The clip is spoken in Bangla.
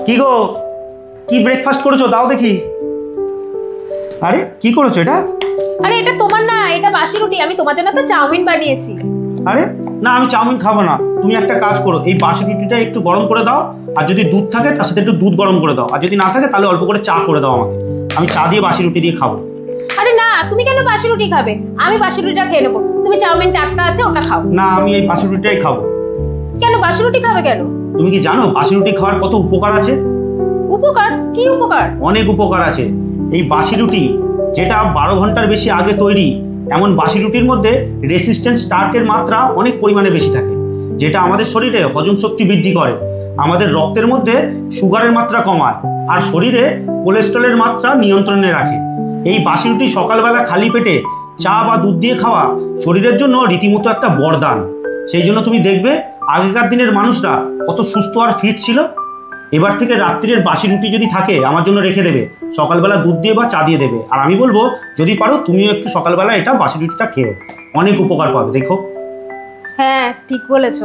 কি গো, কি ব্রেকফাস্ট করেছো দাও দেখি। আরে কি করেছো এটা? আরে এটা তোমার না, এটা বাসি রুটি। আমি তোমার জন্য তো চাউমিন বানিয়েছি। আরে না, আমি চাউমিন খাবো না। তুমি একটা কাজ করো, এই বাসি রুটিটা একটু গরম করে দাও, আর যদি দুধ থাকে তার সাথে একটু দুধ গরম করে দাও, আর যদি না থাকে তাহলে অল্প করে চা করে দাও আমাকে। আমি চা দিয়ে বাসি রুটি দিয়ে খাবো। আরে না, তুমি কেন বাসি রুটি খাবে? আমি বাসি রুটিটা খেয়ে নেবো। তুমি চাউমিন টাটকা আছে, ওটা খাও। না, আমি এই বাসি রুটিটাই খাবো। কেন বাসি রুটি খাবে কেন? তুমি কি জানো বাসি রুটি খাওয়ার কত উপকার আছে? উপকার? কি উপকার? অনেক উপকার আছে। এই বাসি রুটি যেটা 12 ঘন্টার বেশি আগে তৈরি, এমন বাসি রুটির মধ্যে রেসিস্ট্যান্ট স্টার্চের মাত্রা অনেক পরিমাণে বেশি থাকে, যেটা আমাদের শরীরে হজম শক্তি বৃদ্ধি করে, আমাদের রক্তের মধ্যে সুগারের মাত্রা কমায়, আর শরীরে কোলেস্টেরলের মাত্রা নিয়ন্ত্রণে রাখে। এই বাসি রুটি সকালবেলা খালি পেটে চা বা দুধ দিয়ে খাওয়া শরীরের জন্য রীতিমতো একটা বরদান। সেই জন্য তুমি দেখবে আগেকার দিনের মানুষরা কত সুস্থ আর ফিট ছিল। এবার থেকে রাত্রির বাসি রুটি যদি থাকে আমার জন্য রেখে দেবে, সকালবেলা দুধ দিয়ে বা চা দিয়ে দেবে, আর আমি বলবো যদি পারো তুমিও একটু সকালবেলা এটা বাসি রুটিটা খেও, অনেক উপকার পাবে। দেখো। হ্যাঁ, ঠিক বলেছো।